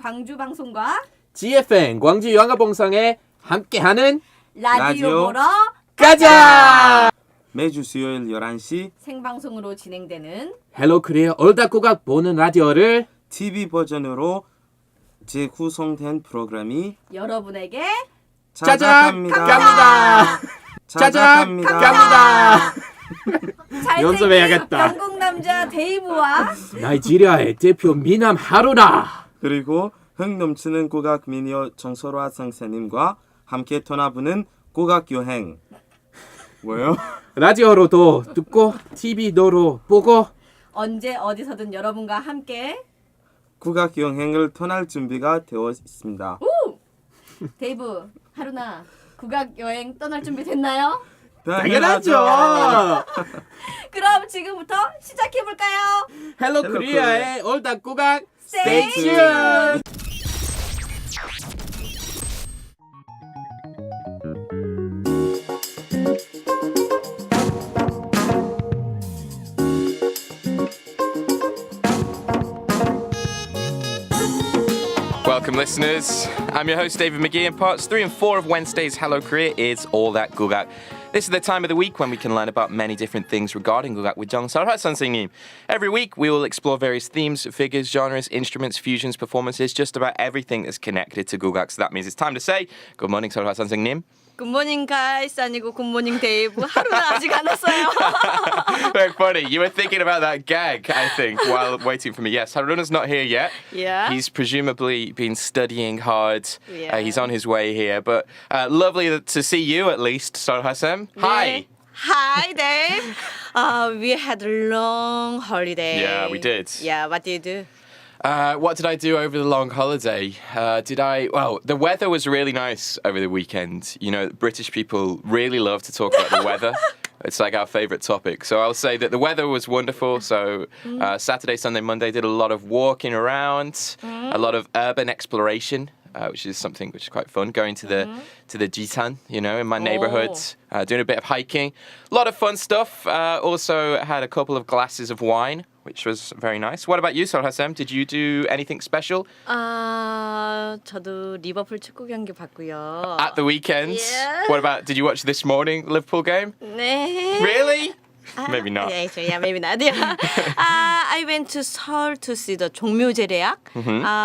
광주방송과 GFN 광주영어방송의 함께하는 라디오 보러 가자! 매주 수요일 11시 생방송으로 진행되는 헬로 코리아 That Gugak 보는 라디오를 TV 버전으로 재구성된 프로그램이 여러분에게 짜작합니다. 짜작합니다. 연습해야겠다. 영국 남자 데이브와 나이지리아의 대표 미남 하루나 그리고 흥 넘치는 국악 미니어 정설화 선생님과 함께 떠나보는 국악 여행. 뭐요? 라디오로도 듣고 TV로도 보고 언제 어디서든 여러분과 함께 국악 여행을 떠날 준비가 되어 있습니다. 오! 데이브, 하루나 국악 여행 떠날 준비 됐나요? 당연하죠. 그럼 지금부터 시작해볼까요? 헬로 코리아의 That Gugak Stay tuned. Welcome, listeners. I'm your host, David McGee, and parts 3 and 4 of Wednesday's Hello Korea is All That Gugak. This is the time of the week when we can learn about many different things regarding Gugak with 정설화 선생님. Every week, we will explore various themes, figures, genres, instruments, fusions, performances, just about everything that's connected to Gugak. So that means it's time to say, Good morning, 설화 선생님. 굿모닝 가이스 아니고 굿모닝 데이브 하루나 아직 안 왔어요. Very funny. You were thinking about that gag, I think, while waiting for me. Yes, Haruna's not here yet. Yeah. He's presumably been studying hard. Yeah. He's on his way here. But lovely to see you, at least, Sorhasem. Hi. Hi, Dave. We had a long holiday. Yeah, we did. Yeah, what did you do? What did I do over the long holiday? Well, the weather was really nice over the weekend. You know, British people really love to talk about the weather. It's like our favorite topic. So I'll say that the weather was wonderful. So Saturday, Sunday, Monday did a lot of walking around, a lot of urban exploration. Which is something which is quite fun. Going to the Jisan, you know, in my neighborhood, doing a bit of hiking. A lot of fun stuff. Also had a couple of glasses of wine, which was very nice. What about you, Solhasem? Did you do anything special? 저도 리버풀 축구 경기 봤고요. At the weekend? Yeah. What about, did you watch this morning Liverpool game? 네. Really? Maybe not. Yeah, maybe not. Yeah. I went to Seoul to see the 종묘제례악,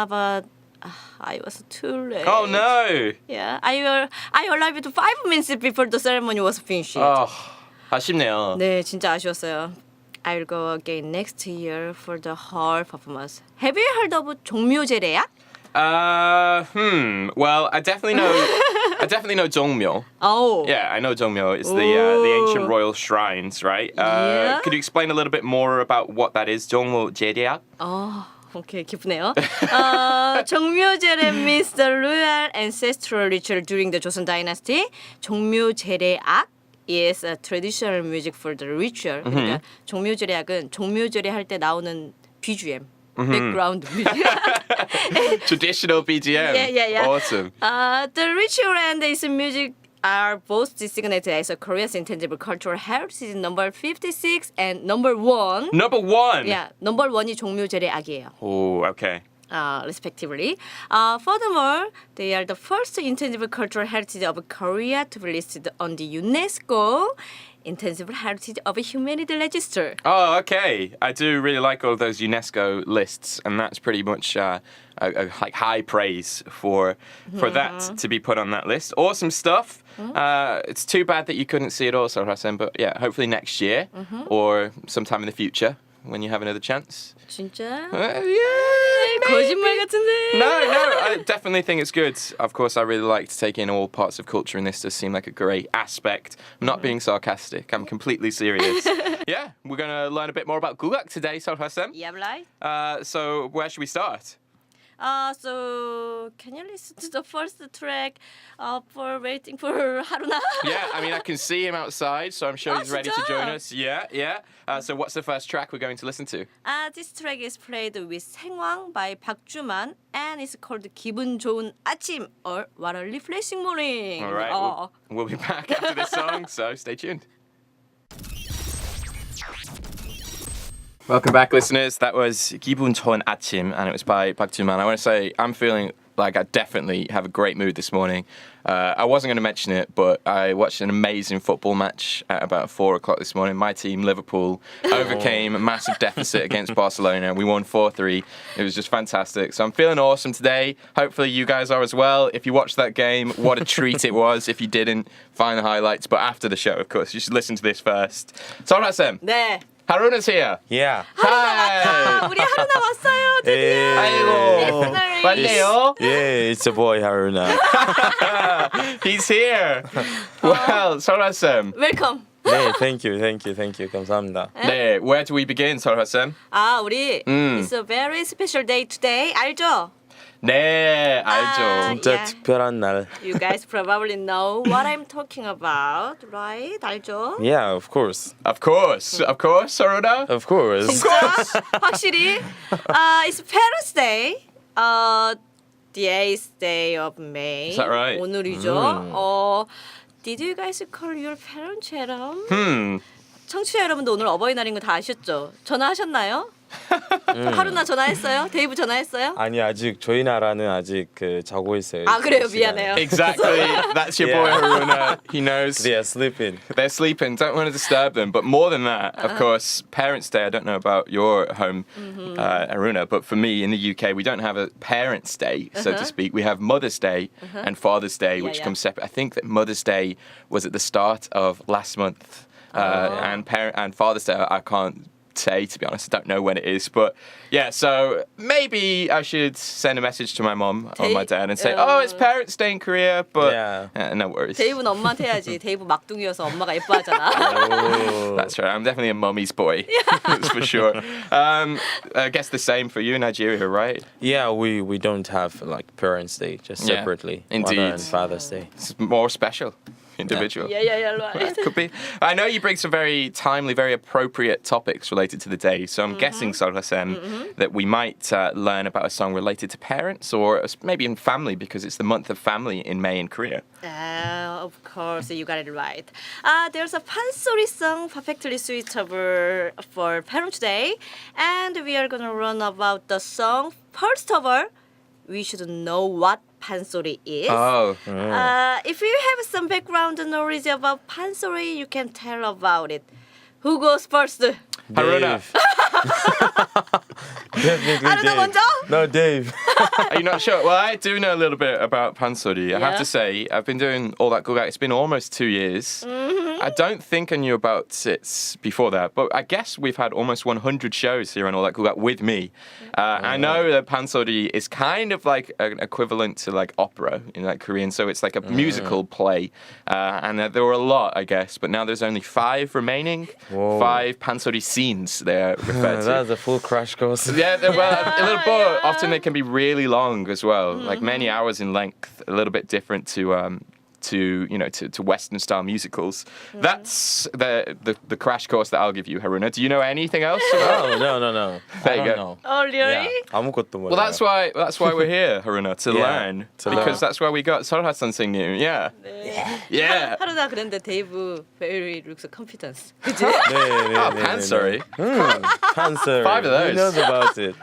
but I was too late. Oh no! Yeah, I arrived 5 minutes before the ceremony was finished. 아쉽네요. 네, 진짜 아쉬웠어요. I'll go again next year for the whole performance. Have you heard of 종묘제례악? Well, I definitely know 정묘. Oh. Yeah, I know 정묘. It's the ancient royal shrines, right? Yeah. Could you explain a little bit more about what that is? 정묘 제례악? 오케이, 기쁘네요. 종묘제례 means the royal ancestral ritual during the Joseon dynasty. 종묘제례악 is a traditional music for the ritual. 그러니까 종묘제례악은 종묘제례 할 때 나오는 BGM, background music. Traditional BGM. Yeah. Awesome. The ritual and its music are both designated as a Korea's intangible cultural heritage number 56 and number 1. Number 1. Yeah, number 1이 종묘제례악이에요. Oh, okay. Respectively. Furthermore, they are the first intangible cultural heritage of Korea to be listed on the UNESCO Intangible Heritage of Humanity Register. Oh, okay. I do really like all of those UNESCO lists, and that's pretty much like high praise for that to be put on that list. Awesome stuff. It's too bad that you couldn't see it all, Sarhasen, but yeah, hopefully next year or sometime in the future when you have another chance. 진짜? Yeah, 거짓말 같은데. No, I definitely think it's good. Of course, I really like to take in all parts of culture, and this does seem like a great aspect. I'm not being sarcastic. I'm completely serious. Yeah, we're going to learn a bit more about Gugak today, Solhasem. Yeah, right. So where should we start? So can you listen to the first track for waiting for Haruna? Yeah, I mean, I can see him outside, so I'm sure he's ready to join us. Yeah. So what's the first track we're going to listen to? This track is played with 생황 by 박주만 and it's called 기분 좋은 아침 or What a Refreshing Morning. All right, we'll be back after this song, so stay tuned. Welcome back, listeners. That was 기분 좋은 아침, and it was by Park Joo-man. I want to say I'm feeling like I definitely have a great mood this morning. I wasn't going to mention it, but I watched an amazing football match at about 4 o'clock this morning. My team, Liverpool, overcame a massive deficit against Barcelona. We won 4-3. It was just fantastic. So I'm feeling awesome today. Hopefully you guys are as well. If you watched that game, what a treat it was. If you didn't, find the highlights. But after the show, of course, you should listen to this first. 설화쌤, 네. 하루나's here. Yeah. 하루나 우리 하루나 왔어요. 드디어. 아이고, Sorry. 왔네요. Yeah, it's a boy, Haruna. He's here. Well, 설화쌤. 웰컴. 네, thank you. 감사합니다. 네, where do we begin, 설화쌤? 아, 우리 It's a very special day today. 알죠? 네, 알죠. 진짜 yeah. 특별한 날. You guys probably know what I'm talking about, right? 알죠? Yeah, of course. Of course, 설화. Of course. 진짜? 확실히? It's Parents' Day. The 8th day of May. Is that right? 오늘이죠. Did you guys call your parents, 여러분? 청취자 여러분도 오늘 어버이날인 거 다 아셨죠? 전화하셨나요? 하루나 전화했어요? 데이브 전화했어요? 아니 아직 저희 나라는 아직 그 자고 있어요. 아 그래요 그 시간에. 미안해요. Exactly. That's your boy Yeah. Haruna. He knows. They are sleeping. They're sleeping. Don't want to disturb them. But more than that, of course, Parents' Day. I don't know about your home, Haruna, but for me in the UK, we don't have a Parents' Day, so to speak. We have Mother's Day and Father's Day, which yeah. come separate. I think that Mother's Day was at the start of last month, and Father's Day I can't say, to be honest. I don't know when it is, but yeah, so maybe I should send a message to my mom or my dad and say, oh, it's Parents' Day in Korea, but no worries. 데이브는 엄마한테 해야지. 데이브 막둥이여서 엄마가 예뻐하잖아. That's right. I'm definitely a mummy's boy. That's for sure. I guess the same for you in Nigeria, right? Yeah, we don't have like Parents' Day, just Yeah, separately. indeed. Mother and Father's Day. It's more special. Individual. 야야야 일로 와. Could be. I know you bring some very timely, very appropriate topics related to the day. So I'm guessing, Solhasem, that we might learn about a song related to parents or maybe in family because it's the month of family in May in Korea. Of course, you got it right. There's a 판소리 song perfectly suitable for Parents' Day, and we are gonna learn about the song. First of all, we should know what 판소리 is. Oh. If you have some background knowledge about 판소리, you can tell about it. Who goes first? Haruna. Definitely 하루나 Dave. 먼저? No, Dave. Are you not sure? Well, I do know a little bit about Pansori. I have Yeah. to say, I've been doing all that Gugak. It's been almost 2 years. I don't think I knew about it before that, but I guess we've had almost 100 shows here on All That Gugak with me. I know that Pansori is kind of like an equivalent to like opera in like Korean, so it's like a musical play. And there were a lot, I guess, but now there's only 5 remaining. Whoa. 5 Pansori scenes they're referred to. That's a full crash course. Yeah, well, a little bit. yeah. Often they can be really long as well, like many hours in length. A little bit different to Western style musicals. That's the crash course that I'll give you, Haruna. Do you know anything else about? No. There I you don't go. know. Oh, really? Yeah, 아무것도 몰라요. Well, that's why we're here, Haruna, to Yeah, learn. to Because learn. that's where we got Sorha something new. Yeah. Yeah. 하루나 그랬는데 데이브 very looks confident. 그치? Oh, Pansori. Pansori. 5 of those. He knows about it.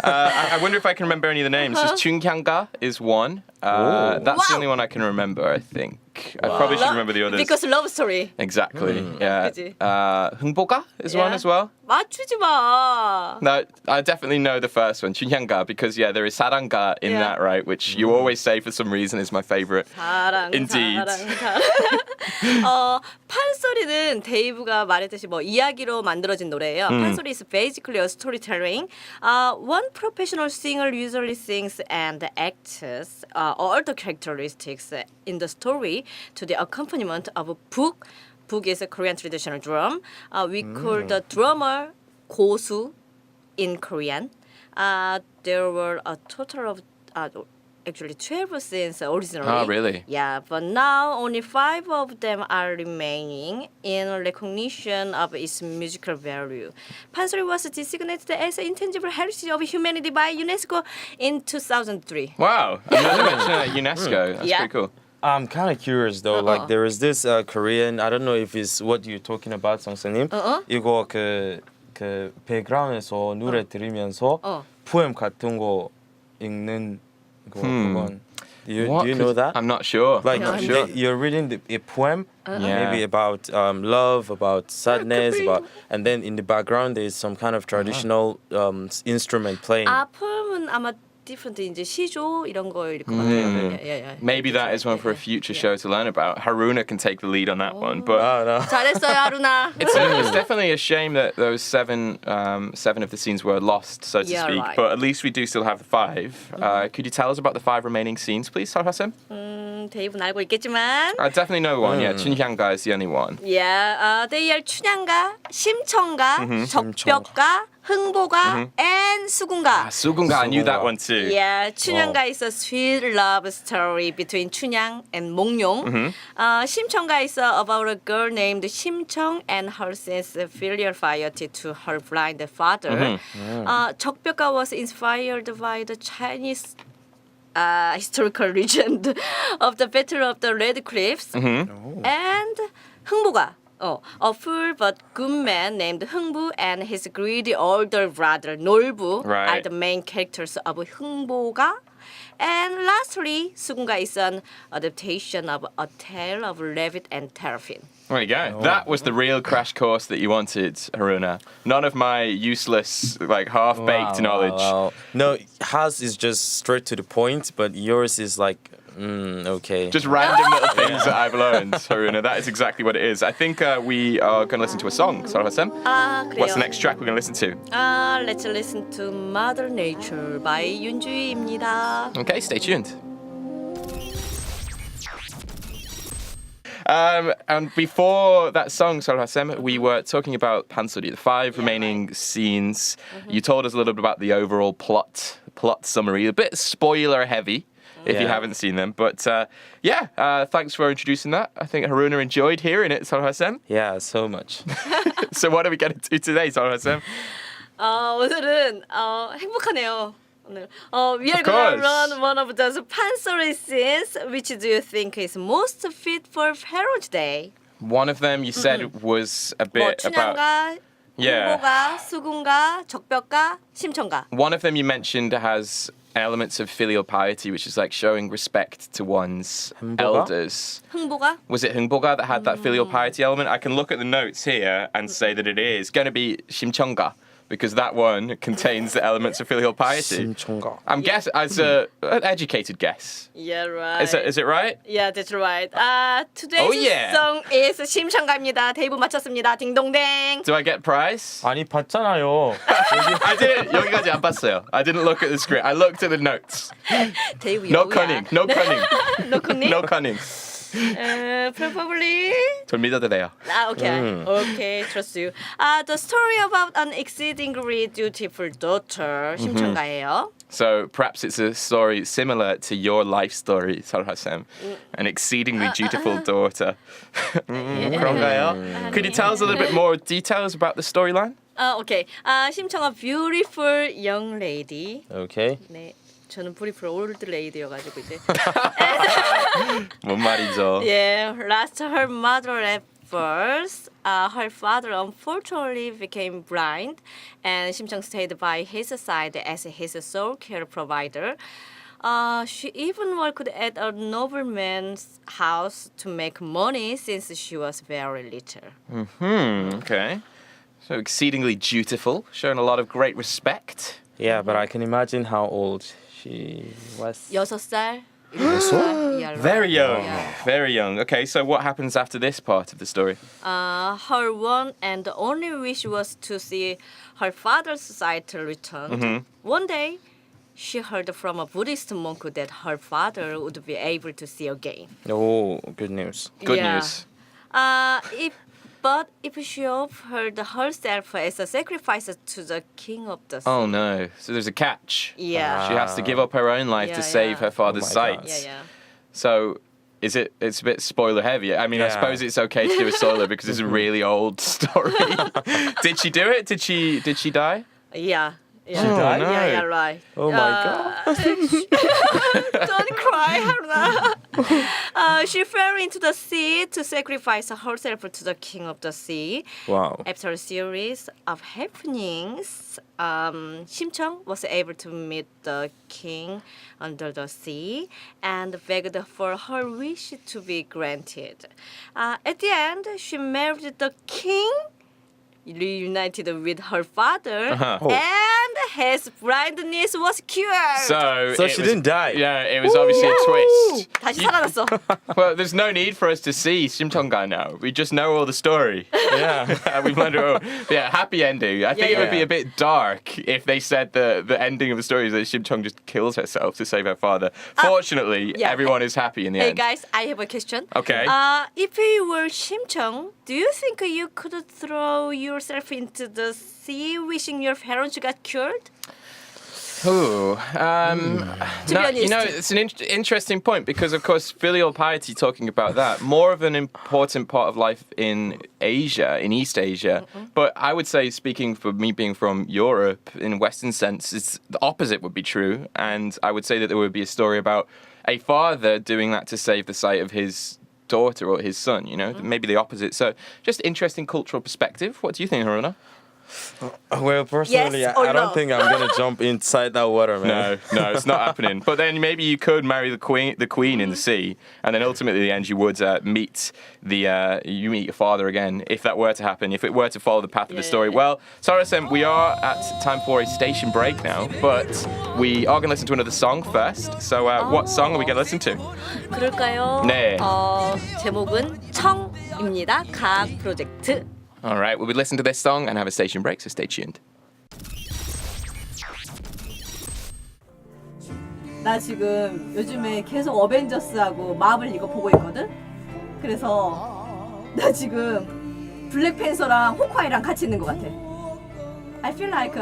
I wonder if I can remember any of the names. There's Chunghyanga is one. That's the Wow. only one I can remember, I think. I probably should remember the others. Because love story. Exactly. Yeah. 그치? 흥보가 is one Yeah. as well. 맞추지 마. No, I definitely know the first one, 춘향가, because there is 사랑가 in Yeah. that, right? Which you always say for some reason is my favorite. 사랑, Indeed. 사랑. 판소리는 데이브가 말했듯이 뭐 이야기로 만들어진 노래예요. 판소리 is basically a storytelling. One professional singer usually sings and acts all the characteristics in the story to the accompaniment of a book. Book is a Korean traditional drum. We call the drummer 고수 in Korean. There were a total of actually 12 scenes originally. Oh, really? Yeah, but now only 5 of them are remaining in recognition of its musical value. 판소리 was designated as intangible heritage of humanity by UNESCO in 2003. Wow. Another mention at UNESCO. That's Yeah. pretty cool. I'm kind of curious though. Like there is this Korean. I don't know if it's what you're talking about, 성수님. 이거 그 그 백그라운드에서 노래 들으면서 포엠 같은 거 읽는 거 그건 do you know that? I'm not sure. Like I'm not sure. you're reading a poem, Yeah. maybe about love, about sadness, be. and then in the background there is some kind of traditional instrument playing. 아, 펌은 아마 different 이제 시조 이런 거일 것 같아요. 예. Maybe that is one for a future show to learn about. Haruna can take the lead on that one, but No. 잘했어요, 하루나. it's definitely a shame that those seven of the scenes were lost, so to Yeah, speak. right. But at least we do still have the 5. Could you tell us about the 5 remaining scenes, please, Sarhasem? 데이브는 알고 있겠지만. I definitely know one. Yeah, Chunhyanga is the only one. Yeah, they are 춘향가, 심청가, 적벽가, 흥보가, and 수군가. Sugunga, I knew that one too. Yeah, 춘향가 is a sweet love story between 춘향 and 몽룡. 심청가 is about a girl named 심청 and her sense of filial piety to her blind father. 적벽가 was inspired by the Chinese historical legend of the Battle of the Red Cliffs. And 흥보가. A fool but good man named 흥부 and his greedy older brother 놀부 Right. are the main characters of 흥보가. And lastly, 수군가 is an adaptation of A Tale of Rabbit and Terrapin. There you go. That was the real crash course that you wanted, Haruna. None of my useless, like half-baked knowledge. Wow. No, Has is just straight to the point, but yours is like okay. Just random little things that I've learned, Haruna. That is exactly what it is. I think we are going to listen to a song, Sarhasem. 그래요. What's the next track we're going to listen to? Let's listen to Mother Nature by 윤주희입니다. Okay, stay tuned. And before that song, Sarhasem, we were talking about 판소리, the 5 remaining scenes. You told us a little bit about the overall plot summary, a bit spoiler heavy. If you Yeah. haven't seen them, but thanks for introducing that. I think Haruna enjoyed hearing it, Sarhasem. Yeah, so much. So what are we going to do today, Sarhasem? 오늘은 행복하네요. 오늘 we are Of gonna course. run one of those 판소리 scenes. Which do you think is most fit for Parents' Day? One of them you said was a 뭐 bit about. 춘향가, Yeah. 흥보가, 수군가, 적벽가, 심청가. One of them you mentioned has elements of filial piety, which is like showing respect to one's 흥보가? elders. 흥보가? Was it 흥보가 that had that filial piety element? I can look at the notes here and say that it is going to be 심청가, because that one contains the elements of filial piety. 심청가. I'm guessing as an educated guess. Yeah, right. Is it right? Yeah, that's right. Today's Oh, yeah. song is 심청가입니다. 데이브 맞췄습니다. 딩동댕. Do I get prize? 아니 봤잖아요. I didn't. 여기까지 안 봤어요. I didn't look at the script. I looked at the notes. 데이브 No 여우야. cunning. No cunning. No cunning? No cunning. Probably. 전 믿어도 돼요. Okay. Okay, trust you. The story about an exceedingly dutiful daughter, 심청가예요. So perhaps it's a story similar to your life story, Sarhasem, an exceedingly dutiful daughter. 그런가요? Could you tell us a little bit more details about the storyline? Okay. 심청가 beautiful young lady. Okay. 네. 저는 beautiful old lady여가지고 이제. 뭔 말이죠? Yeah, lost her mother at birth. Her father unfortunately became blind, and 심청 stayed by his side as his sole care provider. She even worked at a nobleman's house to make money since she was very little. Okay. So exceedingly dutiful, showing a lot of great respect. Yeah, but I can imagine how old she was. 6살. Yeah, Very young. Yeah. Very young. Okay, so what happens after this part of the story? Her one and only wish was to see her father's sight return. One day, she heard from a Buddhist monk that her father would be able to see again. Oh, good news. Good Yeah. news. But if she offered herself as a sacrifice to the king of the Oh no. So there's a catch. yeah, She has to give up her own life Yeah, to save yeah. her father's Oh my sight. God. yeah. So it's a bit spoiler heavy. I mean, I Yeah. suppose it's okay to do a spoiler because it's a really old story. Did she do it? Did she die? Yeah. Yeah. She died? Yeah, yeah, right. Oh my god. Don't cry, Haruna. She fell into the sea to sacrifice herself to the king of the sea. Wow. After a series of happenings, Simcheong was able to meet the king under the sea and begged for her wish to be granted. At the end, she married the king, reunited with her father, and his blindness was cured. So it she was- didn't die. Yeah, it was obviously a twist. 다시 살아났어. Well, there's no need for us to see Simcheong now. We just know all the story. Yeah. We've learned it all. Yeah, happy ending. I think it would be a bit dark if they said the ending of the story is that Simcheong just kills herself to save her father. Fortunately, yeah. everyone is happy in the Hey end. guys, I have a question. Okay. If you were Simcheong, do you think you could throw yourself into the sea wishing your parents got cured? Ooh, To be no, honest. you know, it's an interesting point because, of course, filial piety, talking about that, more of an important part of life in Asia, in East Asia. But I would say, speaking for me being from Europe, in a Western sense, it's, the opposite would be true. And I would say that there would be a story about a father doing that to save the sight of his daughter or his son, you know, maybe the opposite. So just interesting cultural perspective. What do you think, Haruna? Well, personally, Yes or I no? don't think I'm gonna jump inside that water, man. No, it's not happening. But then maybe you could marry the queen in the sea, and then ultimately, at the end, you would meet you meet your father again. If that were to happen, if it were to follow the path of the story. Yeah. Well, Sarah-san, we are at time for a station break now, but we are going to listen to another song first. So, what song are we going to listen to? 그럴까요? 네. 제목은 청입니다. 각 프로젝트. All right, we'll be listening to this song and have a station break. So stay tuned. 나 지금 요즘에 계속 어벤져스하고 마블 이거 보고 있거든? 그래서 나 지금 블랙팬서랑 호크아이랑 같이 있는 것 같아. I feel like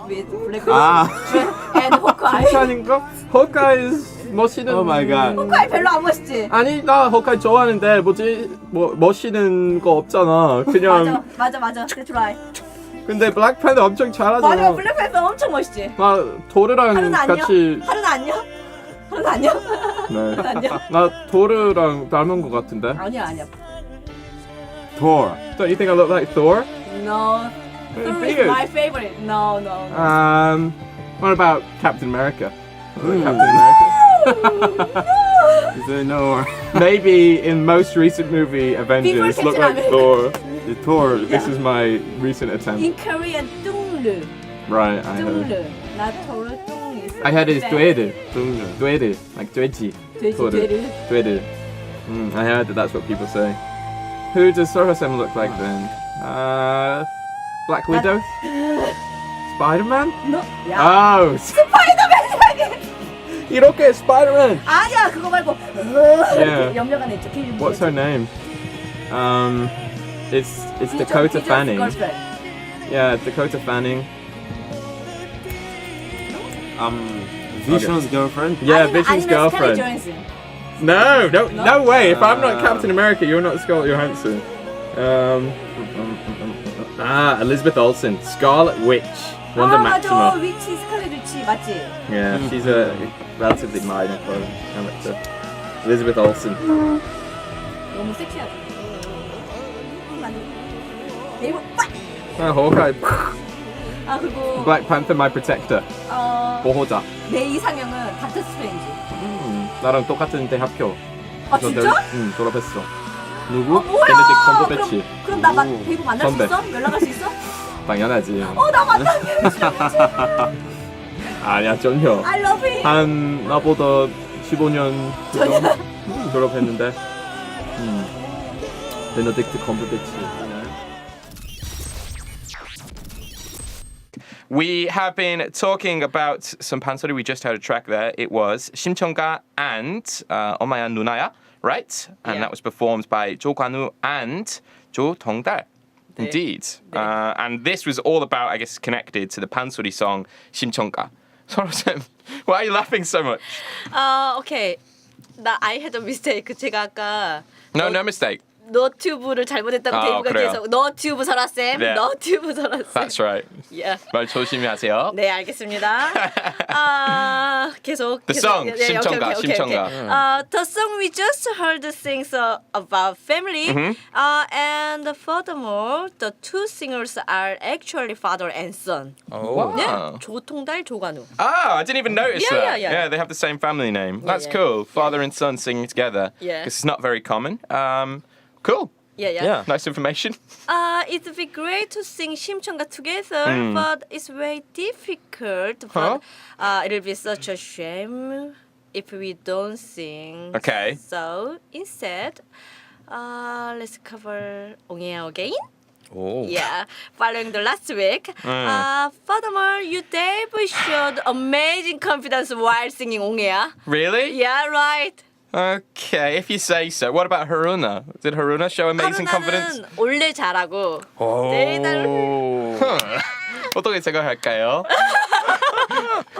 with Black Panther and 호크아이. 칭찬인가? 호카이 멋있는. Oh my god. 호크아이 별로 안 멋있지? 아니 나 호카이 좋아하는데 뭐 멋있는 거 없잖아. 그냥 맞아. That's right. 근데 블랙팬더 엄청 잘하잖아. 맞아, 블랙팬서 엄청 멋있지? 나 도르랑 하루는 안녕? 같이. 하루는 안녕? 하루는 안녕? 네. 안녕? 나 도르랑 닮은 것 같은데. 아니야. Thor. Don't you think I look like Thor? No. Thor is Beard. my favorite. No. What about Captain America? Captain America. Is there no Maybe in most recent movie Avengers Before look like Captain Thor. the Thor? This is my recent attempt. In Korean, 뚱르. Right, I heard. 뚱르. 나 토르 뚱 있어. I heard it's Dwede, like 돼지. Toru. 돼지. Dwede. I heard that's what people say. Who does Sorosem look like then? Black Widow? Spider-Man? 너, 야. Oh! 스파이더맨 이렇게 Spider-Man! 아니야 그거 말고 Yeah. 염려가 있죠. 걔 What's her name? It's Dakota Fanning. Yeah, Dakota Fanning. Vision's girlfriend? Yeah, Vision's girlfriend. No way. If I'm not Captain America, you're not Scarlett Johansson. Elizabeth Olsen, Scarlet Witch, Wanda 맞아. Maximoff. 위치 스칼렛 위치 맞지? Yeah, she's a relatively minor character. Elizabeth Olsen. 너무 섹시하지. 네이버 빡! Hawkeye. 그리고 Black Panther, my protector. 보호자. 내 이상형은 닥터 스트레인지. 나랑 똑같은 대학교. 그래서 진짜? 응, 졸업했어. 누구? 뭐야? 베네딕 컴버배치. 그럼 나 데이브 만날 선배. 수 있어? 연락할 수 있어? 당연하지. 나 만나면 아니야, 전혀. I love him. 한 나보다 15년 전에 졸업했는데. 베네딕트 컴버배치. We have been talking about some pansori. We just heard a track there. It was 심청가 and 엄마야 누나야, right? And Yeah. that was performed by 조관우 and 조동달. Indeed. And this was all about, I guess, connected to the pansori song 심청가. Sorosem, why are you laughing so much? Okay. I had a mistake. 제가 아까 No mistake. 너튜브를 잘못했다고 데이브가 그래요. 계속 너튜브 설아쌤, 네. 너튜브 설아쌤. That's right. Yeah. 말 조심히 하세요. 네, 알겠습니다. 계속. The song, 네, 심청가, 오케이. 심청가. The song we just heard sings about family, and furthermore, the two singers are actually father and son. 오. 네, Wow. 조통달, 조관우. Ah, I didn't even notice Yeah, that. yeah. they have the same family name. That's yeah. cool. Father and son singing together. Yeah. Because it's not very common. Cool. Yeah. Nice information. It'd be great to sing 심청가 together, but it's very difficult. But it'll be such a shame if we don't sing. Okay. So instead, let's cover 옹해야 again. 오. Yeah, following the last week. Furthermore, you Dave showed amazing confidence while singing 옹해야. Really? Yeah, right. Okay, if you say so. What about Haruna? Did Haruna show amazing confidence? 하루나는 원래 잘하고 오. 내일은 어떻게 생각할까요?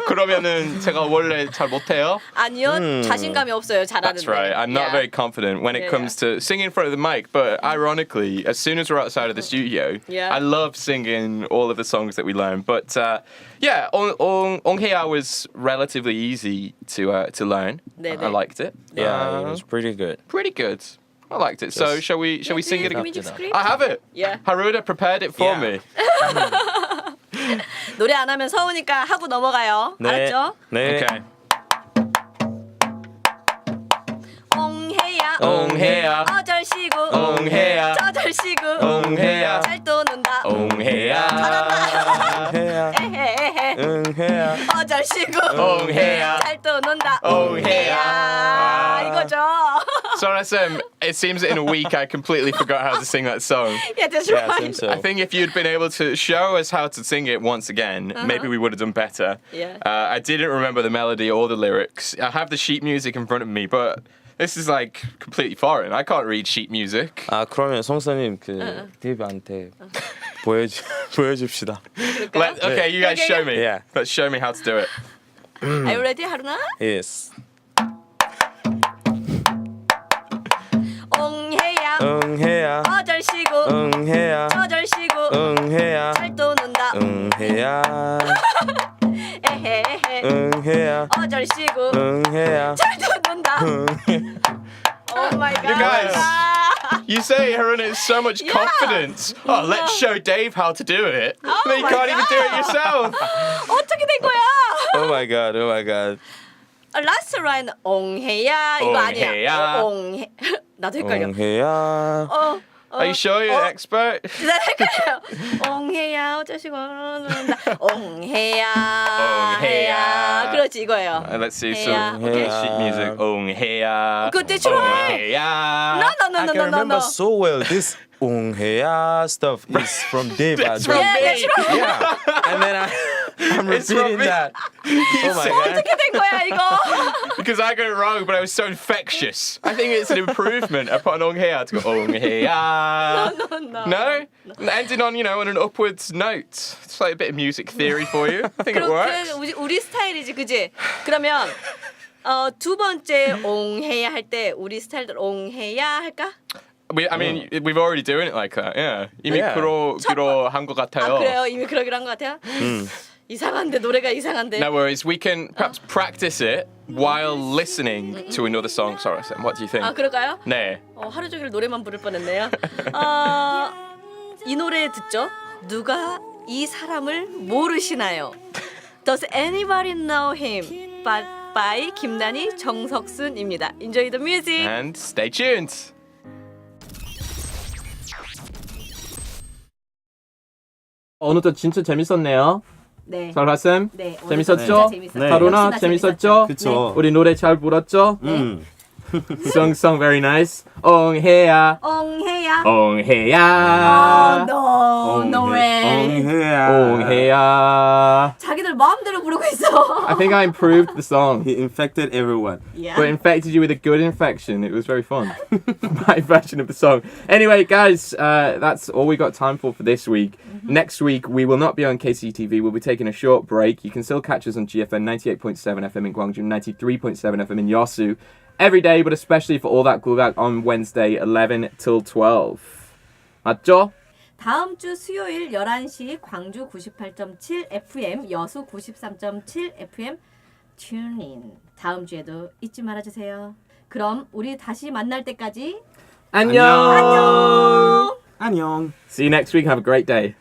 그러면은 제가 원래 잘 못해요? 아니요, 자신감이 없어요. 잘하는데. That's right. I'm not Yeah. very confident when it Yeah, comes to singing in front of the mic, but ironically, as soon as we're outside of the studio, Yeah. I love singing all of the songs that we learn. But yeah, 옹해야 was relatively easy to learn. 네네. I liked it. Yeah, it was pretty good. Pretty good. I liked it. So shall we sing it Do you have again? music script? I have it. Yeah. Haruna prepared it for Yeah. me. 노래 안 하면 서우니까 하고 넘어가요. 네. 알았죠? 네. Okay. 옹해야 옹해야. 어절시고 옹해야. 저절시고 옹해야. 잘 도는다 옹해야. 응해야. 에헤헤헤 응해야. 어절시고 옹해야. 잘 도는다 옹해야. 이거죠. So SM, it seems that in a week I completely forgot how to sing that song. Yeah, that's Yeah, I right. think so. I think if you'd been able to show us how to sing it once again, maybe we would have done better. Yeah. I didn't remember the melody or the lyrics. I have the sheet music in front of me, but this is like completely foreign. I can't read sheet music. 아 그러면 송선님 그 데이브한테 보여줍시다. Okay, you guys Okay, show me. Yeah. Let's show me how to do it. Are you ready, 하루나? Yes. 옹해야 응해야. 어절시고 응해야. 저절시고 응해야. 잘 도는다 응해야. 에헤헤 응해야. 어절시고 응해야. 잘 도는다. Oh my god. You guys. You say Haruna is so much Yeah. confidence. Oh, let's show Dave how to do it. Oh But you my can't even do it God. yourself. 어떻게 된 거야? Oh my god. Oh my god. Last line 옹해야 이거 아니야. 옹해야. 옹해 나도 헷갈려. 응해야. Are you sure you're the expert? 나 헷갈려요. 옹해야 어쩌시고 그런다. 옹해야. 옹해야. 그렇지 이거예요. Let's see 해야. some Okay. sheet music. 옹해야. Good, that's right. 옹해야. No. I can remember so well this 응해야 stuff is from Dave. It's as from well. Yeah, me. that's right. Yeah. And then I'm It's from repeating me. that. Oh my god. 어떻게 된 거야 이거? Because I got it wrong, but I was so infectious. I think it's an improvement. I put an 옹해야 to go 옹해야. No? Ending on, on an upwards note. It's like a bit of music theory for you. I think it works. 우리 스타일이지, 그지? 그러면 두 번째 옹해야 할 때 우리 스타일대로 옹해야 할까? I mean, we've already doing it like that. Yeah. 이미 Yeah. 그로 한 것 같아요. 아 그래요? 이미 그러기로 한 것 같아요? 이상한데 노래가 이상한데. No worries. We can perhaps practice it while listening to another song. Sorry, Sam. What do you think? 아 그럴까요? 네. 하루 종일 노래만 부를 뻔했네요. 이 노래 듣죠? 누가 이 사람을 모르시나요? Does anybody know him? by 김난희, 정석순입니다. Enjoy the music. And stay tuned. 오늘도 진짜 재밌었네요. 네. 설화쌤 네. 오늘 재밌었죠? 진짜 재밌었어요. 네. 하루나 역시나 재밌었죠? 그쵸. 우리 노래 잘 불렀죠? song very nice. 옹해야 옹해야. 옹해야 no way. 응해야. 옹해야. 자기들 마음대로 부르고 있어. I think I improved the song. He infected everyone. Yeah. But infected you with a good infection. It was very fun. My version of the song. Anyway, guys, that's all we got time for this week. Next week, we will not be on KCTV. We'll be taking a short break. You can still catch us on GFN 98.7 FM in Gwangju, 93.7 FM in Yosu. every day, but especially for all that Gugak on Wednesday 11 till 12. 맞죠? 다음 주 수요일 11시 광주 98.7 FM, 여수 93.7 FM 튜닝. 다음 주에도 잊지 말아주세요. 그럼 우리 다시 만날 때까지 안녕. 안녕. See you next week. Have a great day.